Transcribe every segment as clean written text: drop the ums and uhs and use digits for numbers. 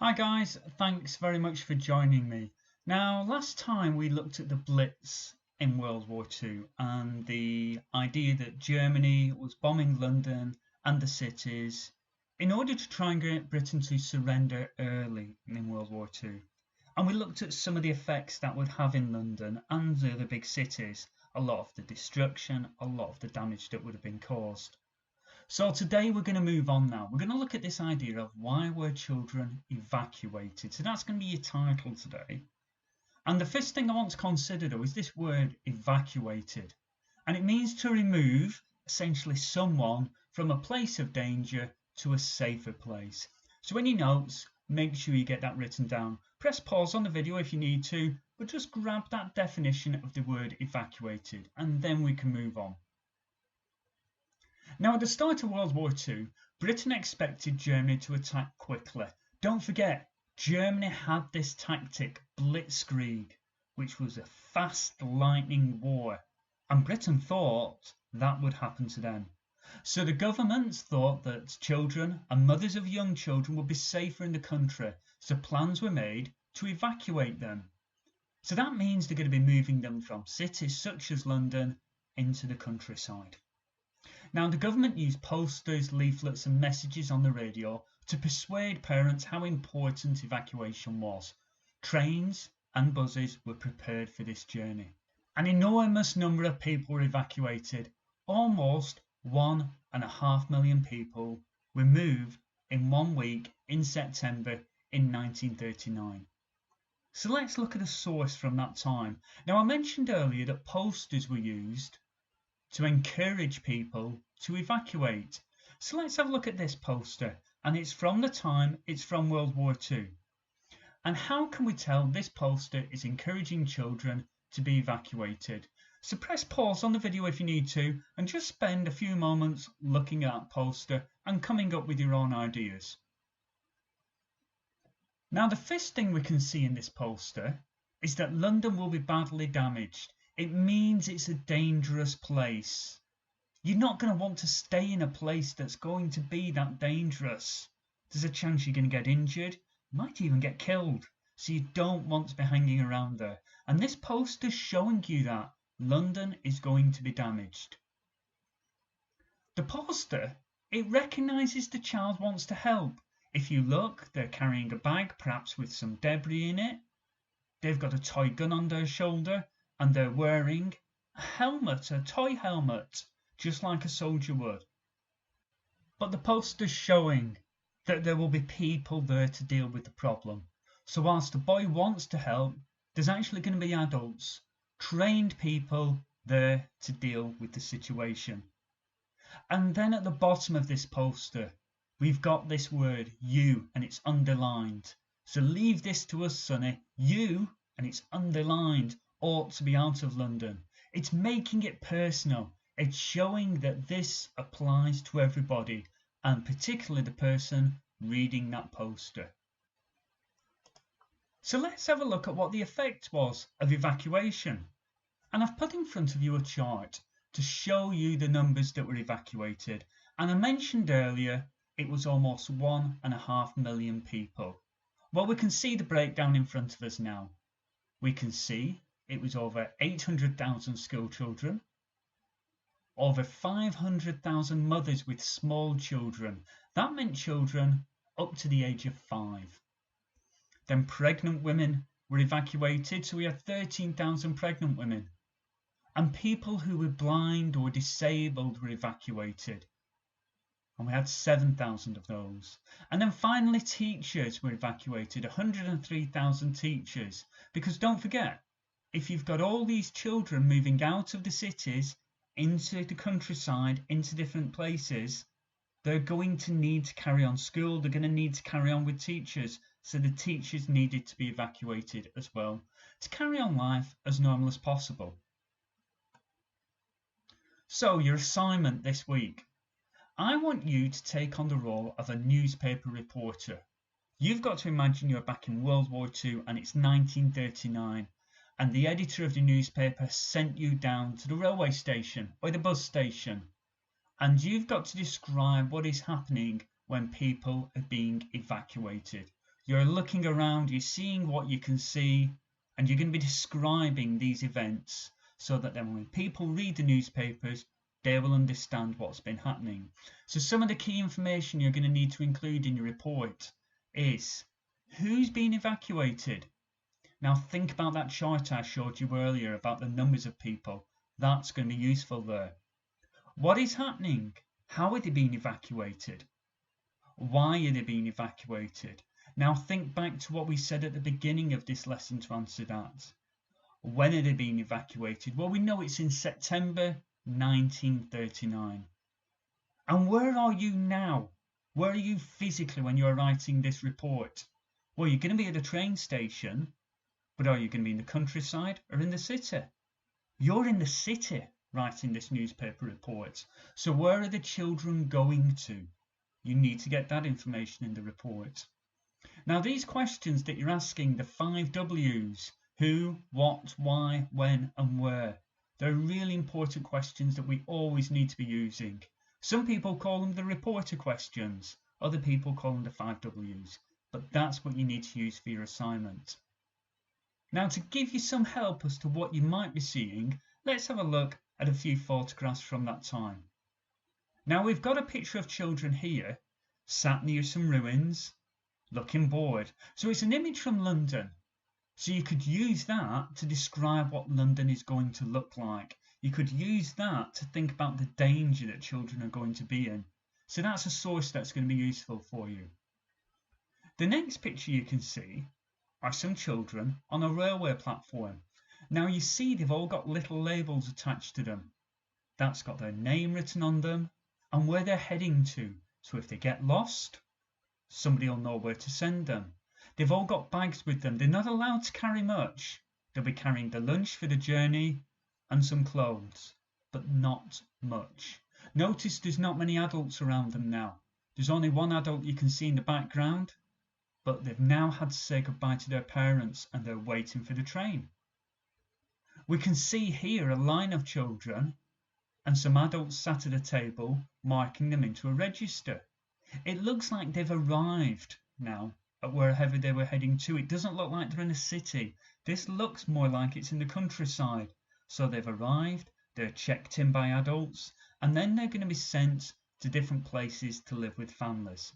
Hi guys, thanks very much for joining me. Now, last time we looked at the Blitz in World War II and the idea that Germany was bombing London and the cities in order to try and get Britain to surrender early in World War II. And we looked at some of the effects that would have in London and the other big cities, a lot of the destruction, a lot of the damage that would have been caused. So today we're going to move on now. We're going to look at this idea of why were children evacuated. So that's going to be your title today. And the first thing I want to consider though is this word evacuated. And it means to remove essentially someone from a place of danger to a safer place. So in your notes, make sure you get that written down. Press pause on the video if you need to, but just grab that definition of the word evacuated and then we can move on. Now, at the start of World War II, Britain expected Germany to attack quickly. Don't forget, Germany had this tactic, blitzkrieg, which was a fast lightning war, and Britain thought that would happen to them. So the governments thought that children and mothers of young children would be safer in the country, so plans were made to evacuate them. So that means they're going to be moving them from cities such as London into the countryside. Now, the government used posters, leaflets and messages on the radio to persuade parents how important evacuation was. Trains and buses were prepared for this journey. An enormous number of people were evacuated. Almost 1.5 million people were moved in 1 week in September in 1939. So let's look at a source from that time. Now, I mentioned earlier that posters were used to encourage people to evacuate. So let's have a look at this poster, and it's from World War II. And how can we tell this poster is encouraging children to be evacuated? So press pause on the video if you need to, and just spend a few moments looking at that poster and coming up with your own ideas. Now, the first thing we can see in this poster is that London will be badly damaged. It means it's a dangerous place. You're not going to want to stay in a place that's going to be that dangerous. There's a chance you're going to get injured, might even get killed. So you don't want to be hanging around there. And this poster's showing you that London is going to be damaged. The poster, it recognises the child wants to help. If you look, they're carrying a bag, perhaps with some debris in it. They've got a toy gun on their shoulder. And they're wearing a helmet, a toy helmet, just like a soldier would. But the poster's showing that there will be people there to deal with the problem. So whilst the boy wants to help, there's actually going to be adults, trained people there to deal with the situation. And then at the bottom of this poster, we've got this word, you, and it's underlined. So leave this to us, Sonny. You, and it's underlined, ought to be out of London. It's making it personal. It's showing that this applies to everybody, and particularly the person reading that poster. So let's have a look at what the effect was of evacuation. And I've put in front of you a chart to show you the numbers that were evacuated. And I mentioned earlier it was almost 1.5 million people. Well, we can see the breakdown in front of us now. We can see it was over 800,000 school children, over 500,000 mothers with small children. That meant children up to the age of 5. Then pregnant women were evacuated, so we had 13,000 pregnant women. And people who were blind or disabled were evacuated. And we had 7,000 of those. And then finally teachers were evacuated, 103,000 teachers. Because don't forget, if you've got all these children moving out of the cities into the countryside, into different places, they're going to need to carry on school, they're going to need to carry on with teachers, so the teachers needed to be evacuated as well to carry on life as normal as possible. So your assignment this week, I want you to take on the role of a newspaper reporter. You've got to imagine you're back in World War II and it's 1939. And the editor of the newspaper sent you down to the railway station or the bus station, and you've got to describe what is happening when people are being evacuated. You're looking around, you're seeing what you can see, and you're going to be describing these events so that then when people read the newspapers, they will understand what's been happening. So some of the key information you're going to need to include in your report is who's been evacuated. Now think about that chart I showed you earlier about the numbers of people. That's going to be useful there. What is happening? How are they being evacuated? Why are they being evacuated? Now think back to what we said at the beginning of this lesson to answer that. When are they being evacuated? Well, we know it's in September 1939. And where are you now? Where are you physically when you're writing this report? Well, you're going to be at a train station, but are you going to be in the countryside or in the city? You're in the city writing this newspaper report. So where are the children going to? You need to get that information in the report. Now these questions that you're asking, the 5 W's, who, what, why, when and where, they're really important questions that we always need to be using. Some people call them the reporter questions, other people call them the 5 W's, but that's what you need to use for your assignment. Now to give you some help as to what you might be seeing, let's have a look at a few photographs from that time. Now we've got a picture of children here, sat near some ruins, looking bored. So it's an image from London. So you could use that to describe what London is going to look like. You could use that to think about the danger that children are going to be in. So that's a source that's going to be useful for you. The next picture you can see are some children on a railway platform. Now you see they've all got little labels attached to them. That's got their name written on them and where they're heading to. So if they get lost, somebody will know where to send them. They've all got bags with them. They're not allowed to carry much. They'll be carrying the lunch for the journey and some clothes, but not much. Notice there's not many adults around them now. There's only one adult you can see in the background, but they've now had to say goodbye to their parents and they're waiting for the train. We can see here a line of children and some adults sat at a table marking them into a register. It looks like they've arrived now at wherever they were heading to. It doesn't look like they're in a city. This looks more like it's in the countryside. So they've arrived, they're checked in by adults, and then they're going to be sent to different places to live with families.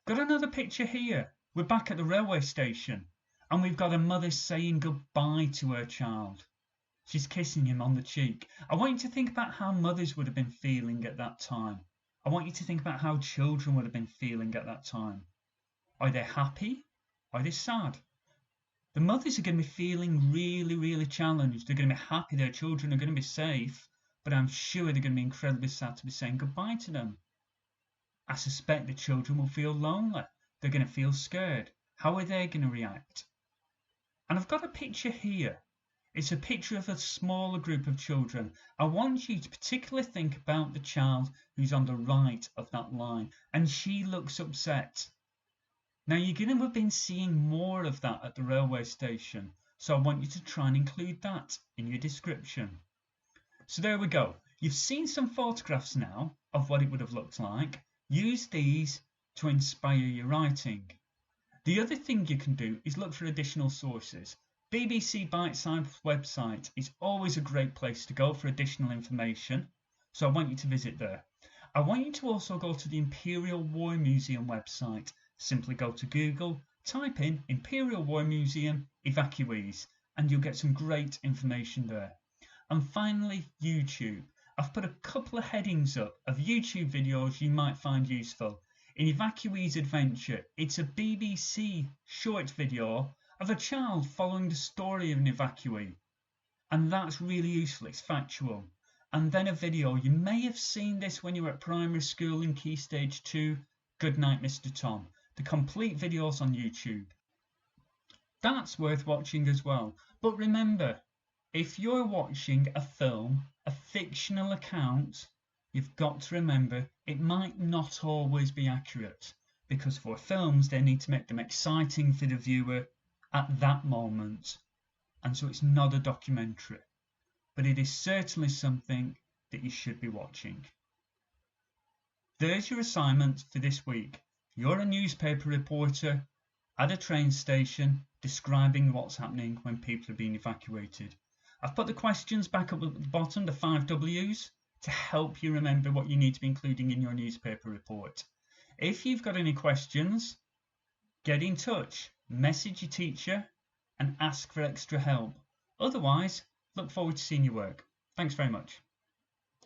Got another picture here. We're back at the railway station, and we've got a mother saying goodbye to her child. She's kissing him on the cheek. I want you to think about how mothers would have been feeling at that time. I want you to think about how children would have been feeling at that time. Are they happy? Are they sad? The mothers are going to be feeling really, really challenged. They're going to be happy their children are going to be safe, but I'm sure they're going to be incredibly sad to be saying goodbye to them. I suspect the children will feel lonely. They're going to feel scared. How are they going to react? And I've got a picture here. It's a picture of a smaller group of children. I want you to particularly think about the child who's on the right of that line, and she looks upset. Now you're going to have been seeing more of that at the railway station, so I want you to try and include that in your description. So there we go. You've seen some photographs now of what it would have looked like. Use these to inspire your writing. The other thing you can do is look for additional sources. BBC Bitesize website is always a great place to go for additional information, so I want you to visit there. I want you to also go to the Imperial War Museum website. Simply go to Google, type in Imperial War Museum evacuees, and you'll get some great information there. And finally, YouTube. I've put a couple of headings up of YouTube videos you might find useful. In Evacuees Adventure, it's a BBC short video of a child following the story of an evacuee, and that's really useful. It's factual. And then a video, you may have seen this when you were at primary school in Key Stage 2, Goodnight Mr. Tom. The complete videos on YouTube. That's worth watching as well. But remember, if you're watching a film, a fictional account, you've got to remember it might not always be accurate, because for films they need to make them exciting for the viewer at that moment, and so it's not a documentary, but it is certainly something that you should be watching. There's your assignment for this week. You're a newspaper reporter at a train station describing what's happening when people are being evacuated. I've put the questions back up at the bottom, the 5 W's, to help you remember what you need to be including in your newspaper report. If you've got any questions, get in touch, message your teacher and ask for extra help. Otherwise, look forward to seeing your work. Thanks very much.